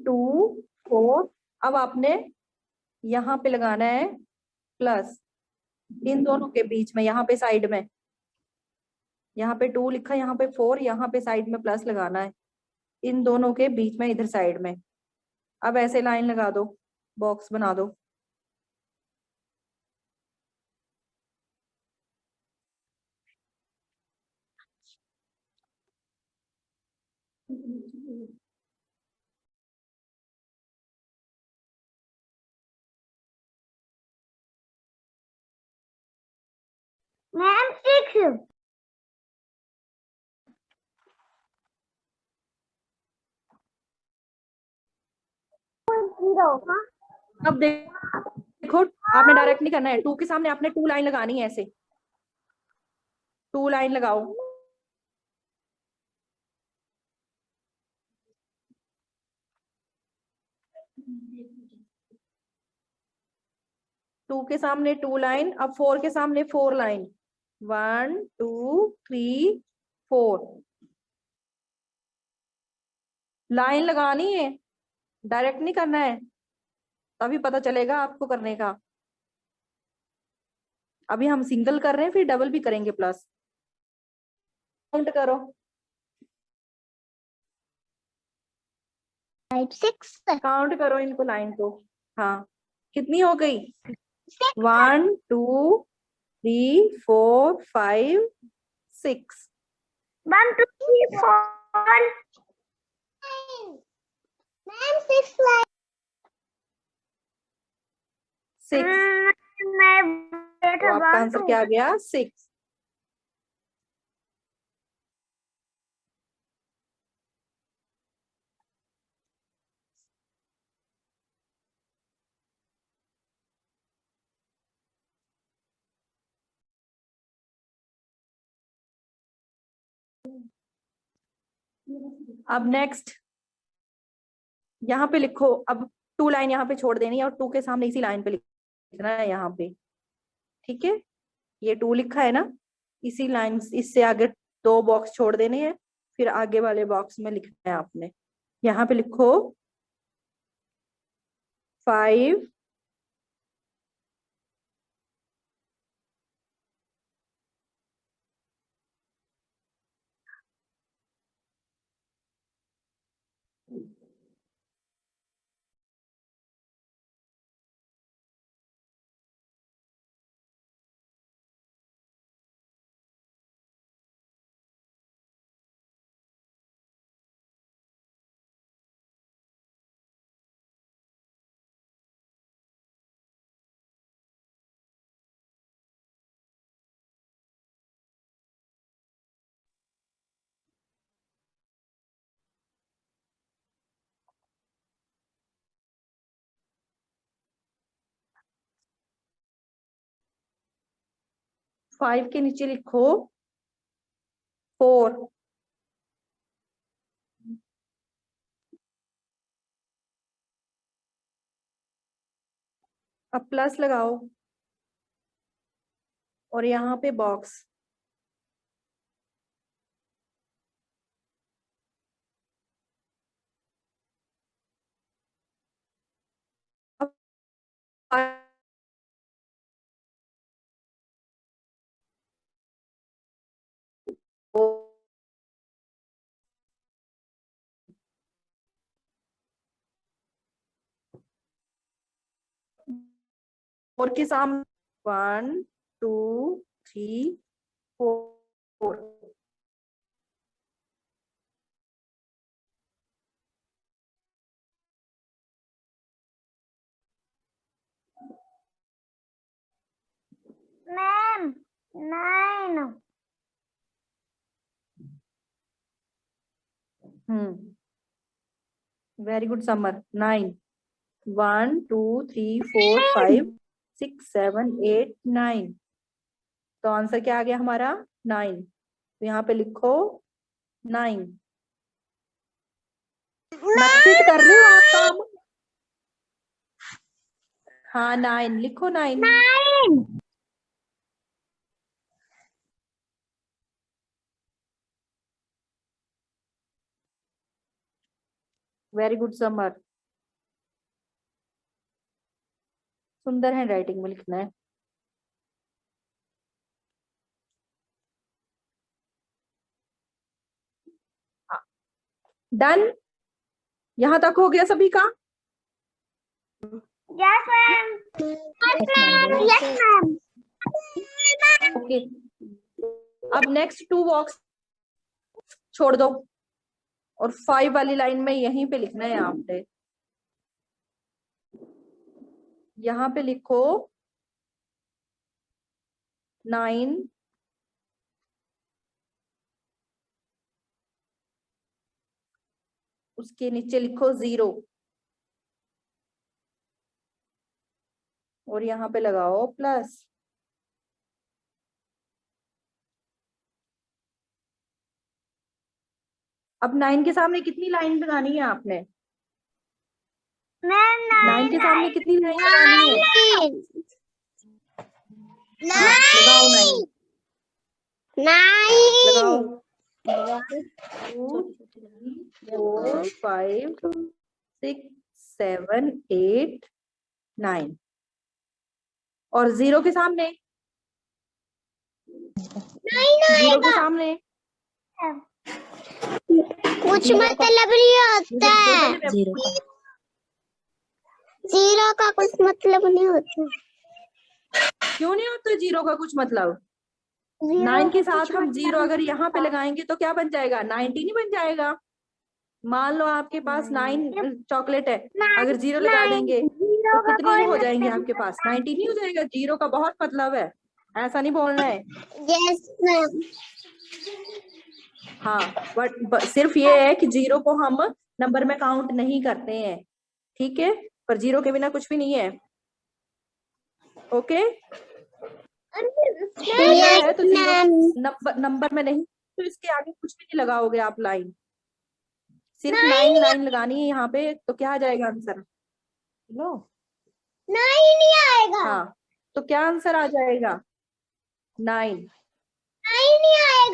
2 4। अब आपने यहाँ पे लगाना है प्लस, इन दोनों के बीच में, यहाँ पे साइड में, यहाँ पे 2 लिखा है, यहाँ पे 4, यहाँ पे साइड में प्लस लगाना है, इन दोनों के बीच में इधर साइड में। अब ऐसे लाइन लगा दो, बॉक्स बना दो। मैम 6। अब देखो, आपने डायरेक्ट नहीं करना है, 2 के सामने आपने 2 लाइन लगानी है, ऐसे 2 लाइन लगाओ। टू के सामने 2 लाइन, अब 4 के सामने 4 लाइन, 1 2 3 4 लाइन लगानी है, डायरेक्ट नहीं करना है, तभी पता चलेगा आपको करने का। अभी हम सिंगल कर रहे हैं, फिर डबल भी करेंगे प्लस। काउंट करो। 6 काउंट करो इनको, लाइन को। हाँ, कितनी हो गई? 1 2 3 4 5 6। 1 2 3 4 मैम 6 लाइन। 6, तो आपका आंसर क्या आ गया? 6। अब नेक्स्ट यहाँ पे लिखो, अब 2 लाइन यहाँ पे छोड़ देनी है, और 2 के सामने इसी लाइन पे लिखना है यहाँ पे, ठीक है? ये 2 लिखा है ना, इसी लाइन, इससे आगे 2 बॉक्स छोड़ देने हैं, फिर आगे वाले बॉक्स में लिखना है आपने। यहाँ पे लिखो 5 5 के नीचे लिखो 4। अब प्लस लगाओ, और यहाँ पे बॉक्स। और के सामने 1 2 3 4। मैम 9। Very good summer. 9, 1 2 3 4 5 6 7 8 9। तो आंसर क्या आ गया हमारा? 9। तो यहाँ पे लिखो 9। मैथड कर रहे हो आप काम? हाँ, 9 लिखो, 9। Very good summer. सुंदर हैंड राइटिंग में लिखना है। डन, यहां तक हो गया सभी का? Yes, ma'am. Yes, ma'am. Yes, ma'am. Okay, अब नेक्स्ट 2 बॉक्स छोड़ दो और 5 वाली लाइन में यहीं पे लिखना है आपने। यहाँ पे लिखो 9, उसके नीचे लिखो 0 और यहाँ पे लगाओ प्लस। अब 9 के सामने कितनी लाइन लगानी है आपने? Ma'am, 9 के सामने कितनी लाइन लगानी है? 9. हाँ, लगाओ 9, 9. लगाओ 1 2 3 4 5 6 7 8 9 और 0 के सामने, 0 के सामने कुछ मतलब नहीं होता है। जीरो का कुछ मतलब नहीं होता। क्यों नहीं होता 0 का कुछ मतलब? जीरो 9 के का साथ कुछ हम मतलब 0 अगर यहाँ पे होता। लगाएंगे तो क्या बन जाएगा? 90 नहीं बन जाएगा? मान लो आपके पास 9 चॉकलेट है, अगर 0 लगा देंगे तो जीरो का कितनी कोई हो जाएंगे मतलब आपके पास? 90 नहीं हो जाएगा? 0 का बहुत मतलब है, ऐसा नहीं बोलना है। Yes ma'am. हाँ, बट सिर्फ ये है कि 0 को हम नंबर में काउंट नहीं करते हैं, ठीक है? पर 0 के बिना कुछ भी नहीं है। ओके, है तो 0 नंबर में नहीं, तो इसके आगे कुछ भी नहीं लगाओगे आप लाइन, सिर्फ 9 लाइन लगानी है यहाँ पे, तो क्या आ जाएगा आंसर? लो, नहीं आएगा। हाँ, तो क्या आंसर आ जाएगा? 9। नहीं आएगा।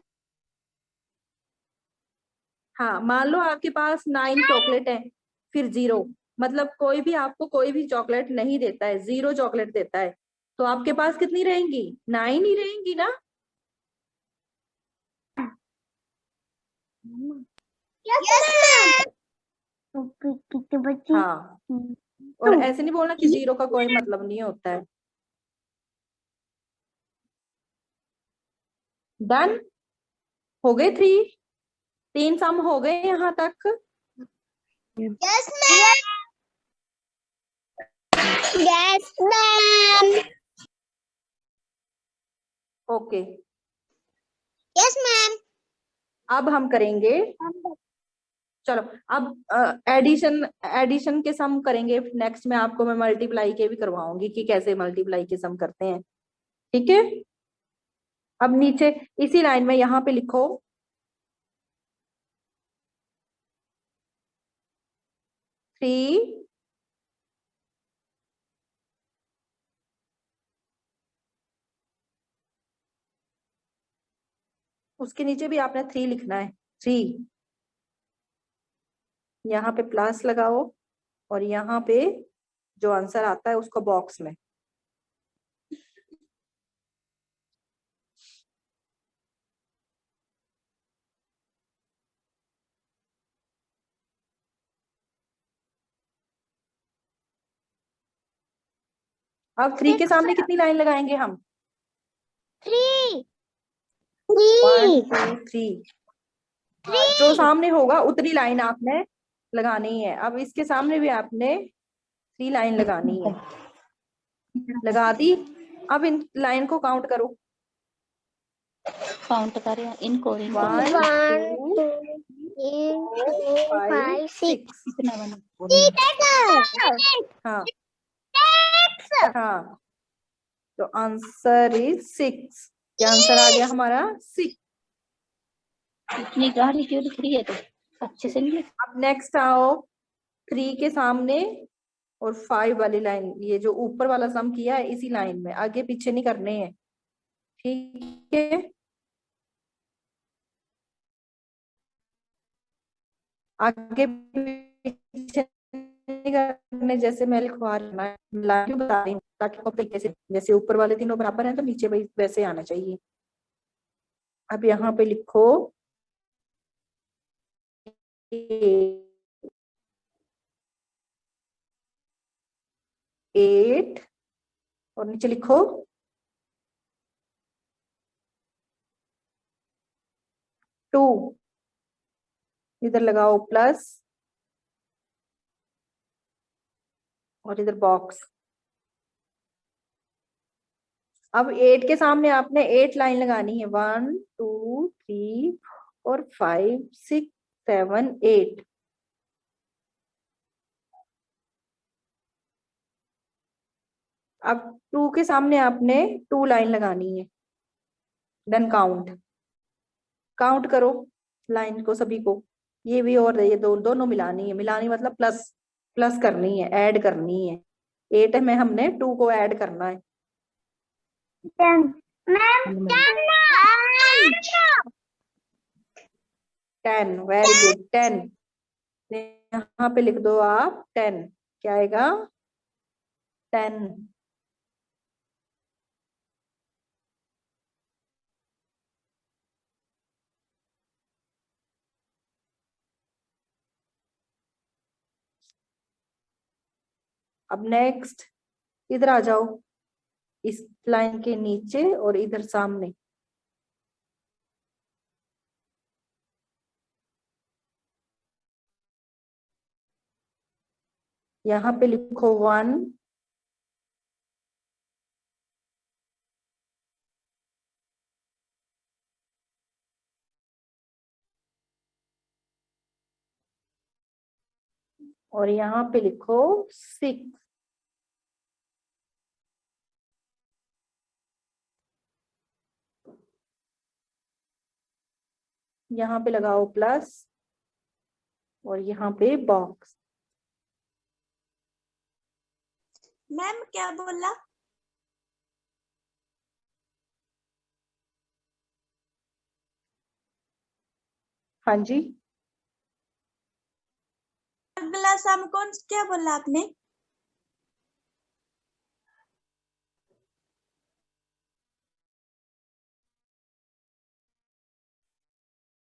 हाँ, मान लो आपके पास 9 चॉकलेट है, फिर 0, मतलब कोई भी आपको कोई भी चॉकलेट नहीं देता है, 0 चॉकलेट देता है, तो आपके पास कितनी रहेंगी? 9 ही रहेंगी ना? Yes ma'am. कितने बच्चे? हाँ, और ऐसे नहीं बोलना कि 0 का कोई मतलब नहीं होता है। डन, हो गए 3 सम हो गए यहाँ तक। Yes ma'am. Yes ma'am. Okay, yes ma'am. अब हम करेंगे, चलो अब एडिशन के सम करेंगे। नेक्स्ट में आपको मैं मल्टीप्लाई के भी करवाऊंगी कि कैसे मल्टीप्लाई के सम करते हैं, ठीक है? अब नीचे इसी लाइन में यहाँ पे लिखो 3 उसके नीचे भी आपने 3 लिखना है, 3, यहाँ पे प्लस लगाओ और यहाँ पे जो आंसर आता है उसको बॉक्स में। अब 3 के सामने कितनी लाइन लगाएंगे हम? 3 1 2 3, जो सामने होगा उतनी लाइन आपने लगानी है। अब इसके सामने भी आपने 3 लाइन लगानी है, लगा दी। अब इन लाइन को काउंट करो, काउंट करें इनको 1 1 2 2 3 4 5 6 कितना बना? हाँ हाँ, तो आंसर इज 6। क्या आंसर आ गया हमारा? 6। इतनी गाढ़ी क्यों लिख रही है तो अच्छे से नहीं लिख। अब नेक्स्ट आओ 3 के सामने और 5 वाली लाइन, ये जो ऊपर वाला सम किया है इसी लाइन में, आगे पीछे नहीं करने हैं, ठीक है? आगे पीछे नहीं करने, जैसे मैं लिखवा रही हूँ ना, क्यों बता रही हूँ, ताकि कॉपी कैसे, जैसे ऊपर वाले तीनों बराबर हैं तो नीचे भी वैसे आना चाहिए। अब यहाँ पे लिखो 8 और नीचे लिखो 2, इधर लगाओ प्लस और इधर बॉक्स। अब 8 के सामने आपने 8 लाइन लगानी है, 1 2 3 और 5 6 7 8। अब 2 के सामने आपने 2 लाइन लगानी है। देन काउंट, काउंट करो लाइन को सभी को, ये भी और ये दोनों मिलानी है। मिलानी मतलब प्लस, प्लस करनी है, ऐड करनी है। 8 में हमने 2 को ऐड करना है। 10 मैम 10, वेरी गुड 10। यहाँ पे लिख दो आप 10, क्या आएगा 10। अब नेक्स्ट इधर आ जाओ, इस लाइन के नीचे और इधर सामने। यहाँ पे लिखो 1 और यहाँ पे लिखो 6। यहाँ पे लगाओ प्लस और यहाँ पे बॉक्स। मैम क्या बोला? हाँ जी, अगला सम कौन, क्या बोला आपने?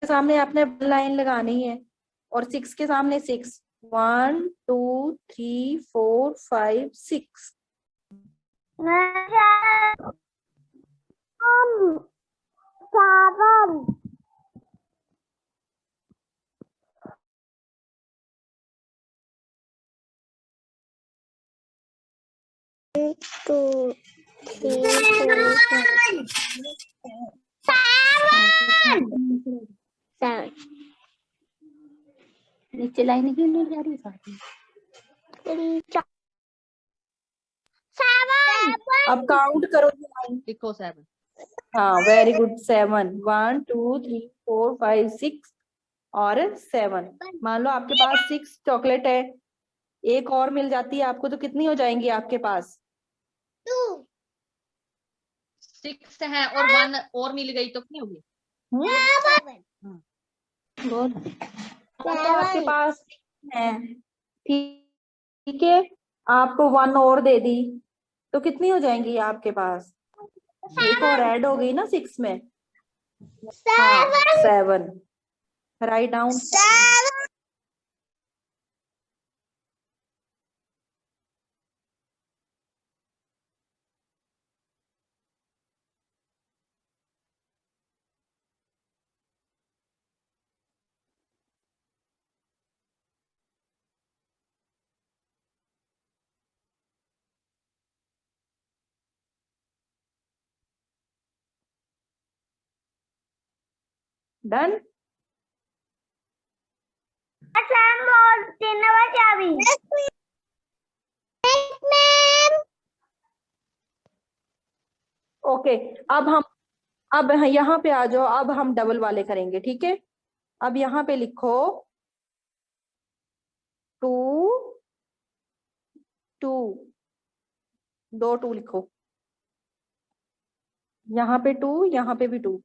सामने आपने लाइन लगानी है और 6 के सामने 6, 1 2 3 4 5 6। मैम 7 2 3 4 7 नीचे लाइन क्यों नहीं जा रही साथ में? 7 अब काउंट करो लाइन, लिखो 7। हाँ वेरी गुड 7, 1 2 3 4 5 6 और 7। मान लो आपके पास 6 चॉकलेट है, एक और मिल जाती है आपको तो कितनी हो जाएंगी आपके पास? 6 है और 1 और मिल गई तो कितनी होगी? बोल। तो आपके पास है, ठीक है, आपको 1 और दे दी तो कितनी हो जाएंगी आपके पास? एक और ऐड हो गई ना 6 में। हाँ 7, राइट डाउन। डन। ओके, अब यहाँ पे आ जाओ, अब हम डबल वाले करेंगे, ठीक है। अब यहाँ पे लिखो 2 2, 2 2 लिखो, यहाँ पे 2, यहाँ पे भी 2।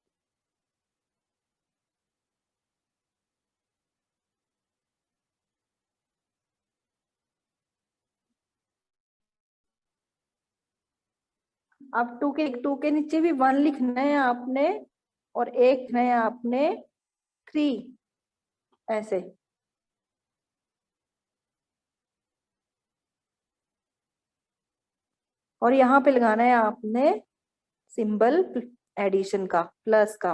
अब टू के नीचे भी 1 लिखना है आपने और 1 लिखना है आपने 3, ऐसे। और यहाँ पे लगाना है आपने सिंबल एडिशन का, प्लस का।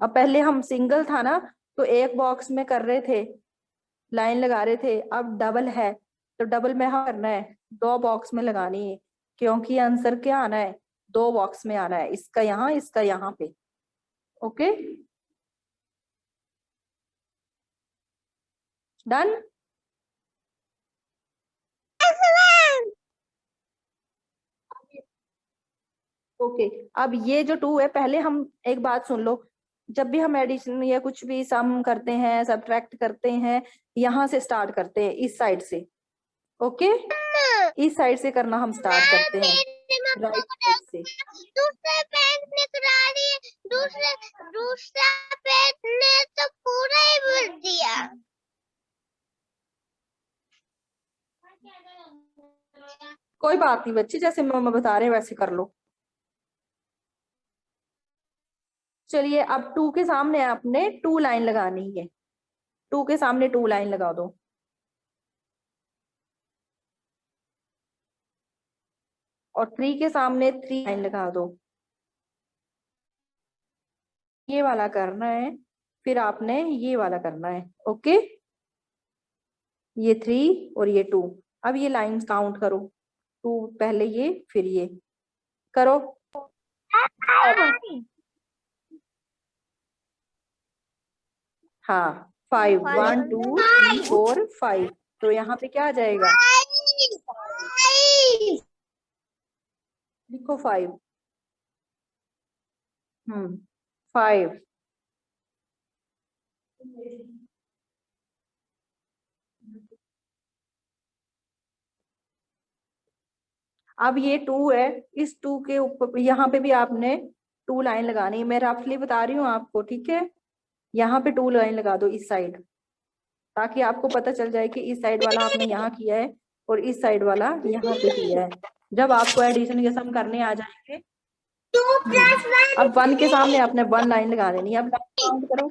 अब पहले हम सिंगल था ना, तो एक बॉक्स में कर रहे थे, लाइन लगा रहे थे। अब डबल है तो डबल में हम करना है, 2 बॉक्स में लगानी है, क्योंकि आंसर क्या आना है, 2 बॉक्स में आना है, इसका यहाँ, इसका यहाँ पे। Okay, done. ओके, अब ये जो 2 है, पहले हम एक बात सुन लो, जब भी हम एडिशन या कुछ भी सम करते हैं, सब्ट्रैक्ट करते हैं, यहाँ से स्टार्ट करते हैं, इस साइड से। ओके, इस साइड से करना हम स्टार्ट करते हैं, राइट साइड से। दूसरे पेन निकला रही है, दूसरा पेन ने तो पूरा ही भर दिया। कोई बात नहीं बच्चे, जैसे मम्मा बता रहे हैं वैसे कर लो। चलिए, अब 2 के सामने आपने 2 लाइन लगानी है, 2 के सामने 2 लाइन लगा दो। और 3 के सामने 3 लाइन लगा दो। ये वाला करना है, फिर आपने ये वाला करना है। ओके, ये 3 और ये 2। अब ये लाइंस काउंट करो, 2 पहले, ये फिर ये करो। हाँ, 5, 1 2 3 4 5। तो यहाँ पे क्या आ जाएगा, लिखो 5। 5। अब ये 2 है, इस 2 के ऊपर यहाँ पे भी आपने 2 लाइन लगानी है। मैं रफली बता रही हूँ आपको, ठीक है। यहाँ पे 2 लाइन लगा दो इस साइड, ताकि आपको पता चल जाए कि इस साइड वाला आपने यहाँ किया है और इस साइड वाला यहाँ पे किया है। जब आपको एडिशन ये सम करने आ जाएंगे, अब 1 के सामने आपने 1 लाइन लगा देनी है। अब काउंट करो।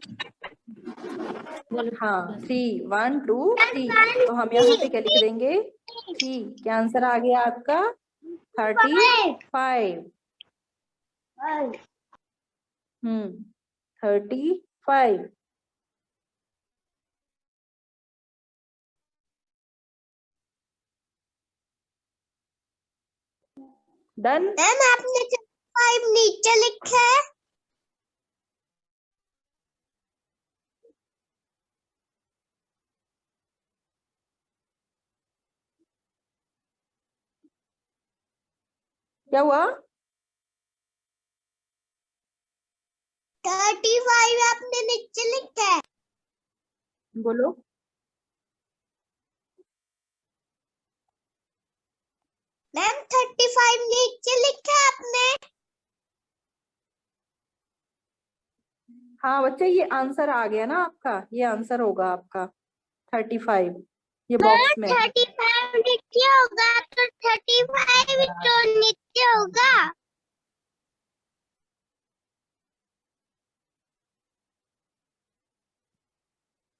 हाँ, 3 1 2 3। तो हम यहाँ पे क्या लिख देंगे, 3। क्या आंसर आ गया आपका, 35। 35। डन। मैम आपने 5 नीचे लिखा है। क्या हुआ, 35 आपने नीचे लिखा है। बोलो। मैम 35 नीचे लिखा है आपने। हाँ बच्चे, ये आंसर आ गया ना आपका, ये आंसर होगा आपका 35, ये बॉक्स में। 35 नीचे होगा तो 35 तो नीचे होगा।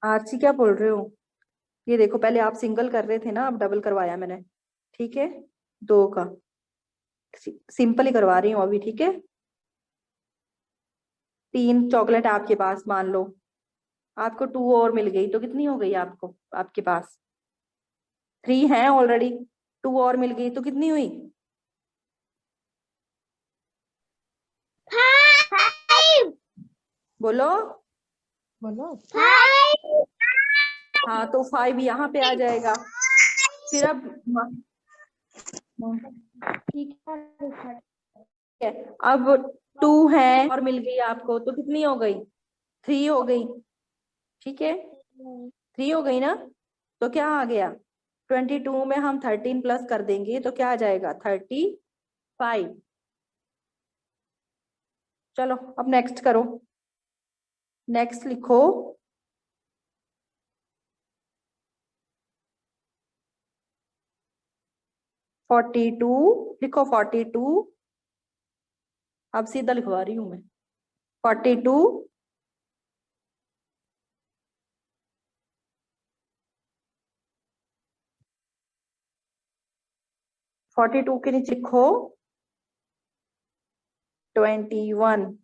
आरसी क्या बोल रहे हो, ये देखो, पहले आप सिंगल कर रहे थे ना, अब डबल करवाया मैंने, ठीक है। 2 का सिंपल ही करवा रही हूँ अभी, ठीक है। 3 चॉकलेट आपके पास, मान लो आपको 2 और मिल गई, तो कितनी हो गई आपको, आपके पास 3 है ऑलरेडी, 2 और मिल गई तो कितनी हुई, 5 बोलो। 5 हाँ, तो 5 यहाँ पे आ जाएगा। फिर अब ठीक है, अब 2 है और मिल गई आपको, तो कितनी हो गई, 3 हो गई, ठीक है। 3 हो गई ना, तो क्या आ गया, 22 में हम 13 प्लस कर देंगे तो क्या आ जाएगा, 35। चलो अब नेक्स्ट करो, नेक्स्ट लिखो। 42 लिखो 42, अब सीधा लिखवा रही हूं मैं 42 42 के नीचे लिखो 21।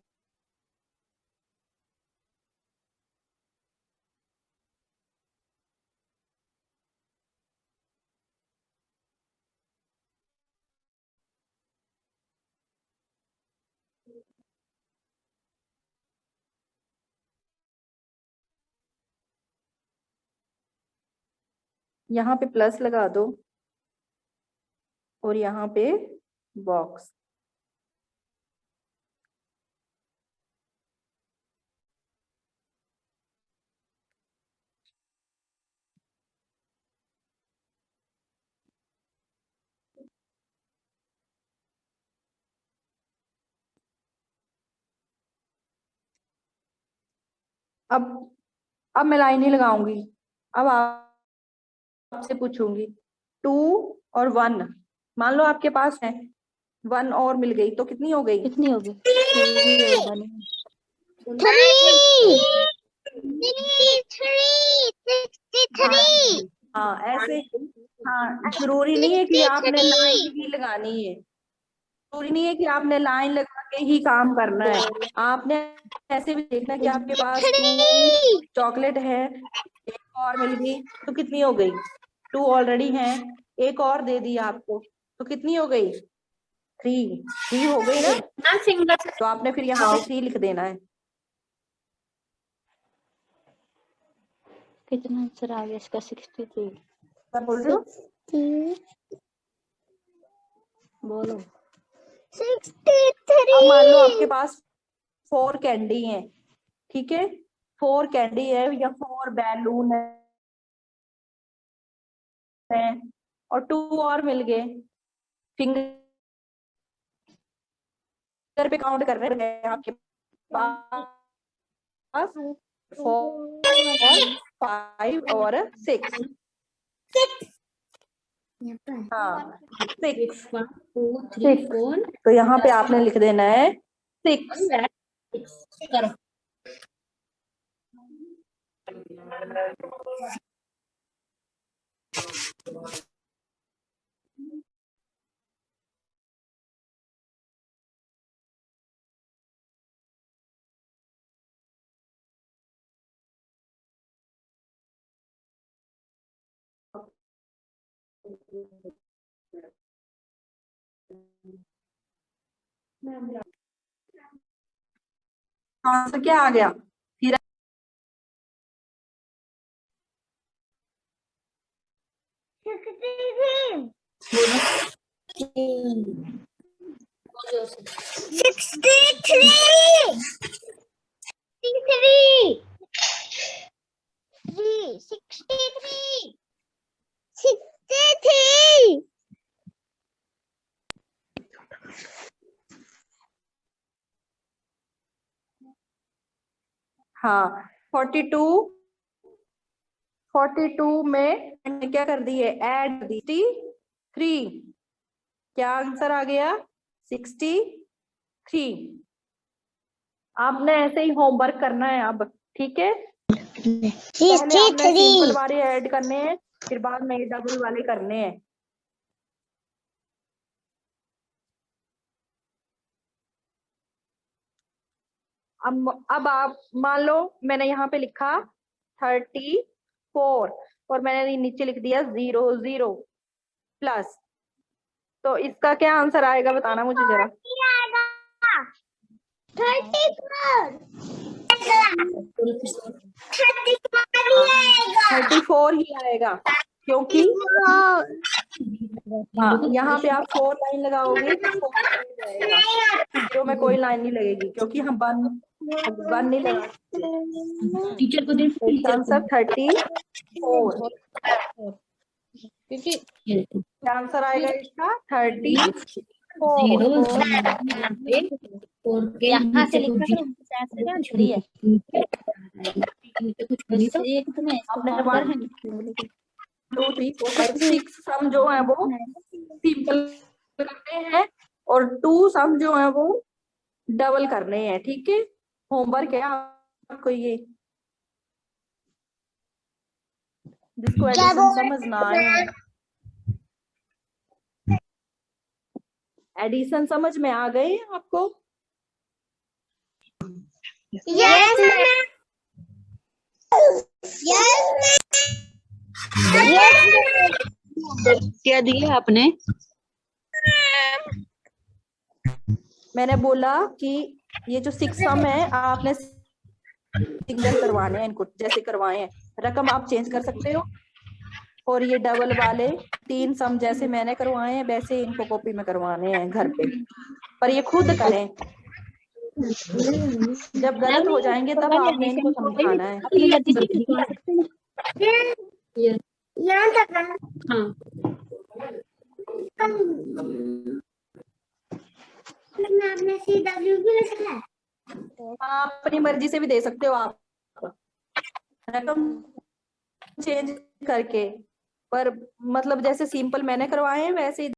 यहाँ पे प्लस लगा दो और यहाँ पे बॉक्स। अब मैं लाइन नहीं लगाऊंगी। अब आपसे पूछूंगी 2 और 1, मान लो आपके पास है 1 और मिल गई तो कितनी हो गई? कितनी होगी? 63। हाँ ऐसे, हाँ जरूरी नहीं है कि आपने लाइन ही लगानी है, जरूरी नहीं है कि आपने लाइन लगा के ही काम करना है। आपने ऐसे भी देखना है कि आपके पास 2 चॉकलेट है, एक और मिल गई तो कितनी हो गई? 2 ऑलरेडी है, एक और दे दी आपको तो कितनी हो गई? 3 हो गई ना। तो आपने फिर यहाँ पे 3 लिख देना है। कितना आंसर आ गया इसका? 63। क्या बोल रहे हो? बोलो। 63। अब मान लो आपके पास 4 कैंडी है, ठीक है, 4 कैंडी है या 4 बैलून है और 2 और मिल गए। फिंगर पे काउंट कर रहे हैं आपके पास 4 और 5 और 6। हाँ 6, तो यहाँ पे आपने लिख देना है 6। करो। आंसर क्या आ गया? फिर 63। हाँ 42 में मैंने क्या कर दी है? Add the 3। क्या आंसर आ गया? 63। आपने ऐसे ही होमवर्क करना है अब, ठीक है? पहले आपने सिंपल वाले ऐड करने हैं, फिर बाद में डबल वाले करने हैं। अब आप मान लो मैंने यहाँ पे लिखा 34 और मैंने नीचे लिख दिया 0 प्लस, तो इसका क्या आंसर आएगा बताना मुझे जरा। 34 ही आएगा क्योंकि हाँ यहाँ पे आप 4 लाइन लगाओगे तो 4 जाएगा, जो में कोई लाइन नहीं लगेगी क्योंकि हम 1 नहीं लगा। टीचर को दे। आंसर 34। क्या आंसर आएगा इसका? 34। यहाँ से लिखा करो, फ्री है। एक तुम्हें आपने 1 2 3 4 5 6 सम जो है वो सिंपल करने हैं और 2 सम जो है वो डबल करने हैं। ठीक है, होमवर्क है आपको ये, जिसको एडिशन समझना है। एडिशन समझ में आ गए आपको? यस मैम, यस क्या दिया आपने? मैंने बोला कि ये जो 6 सम है आपने सिंगल करवाने हैं, इनको जैसे करवाए हैं रकम आप चेंज कर सकते हो, और ये डबल वाले 3 सम जैसे मैंने करवाए हैं वैसे इनको कॉपी में करवाने हैं घर पे, पर ये खुद करें। जब गलत हो जाएंगे तब आपने इनको समझाना है। अपनी मर्जी से भी लिखवा सकते हैं। यहाँ तक ना। हाँ आपने CW भी लिखा है। आप अपनी मर्जी से भी दे सकते हो, आप रकम चेंज करके, पर मतलब जैसे सिंपल मैंने करवाए हैं वैसे ही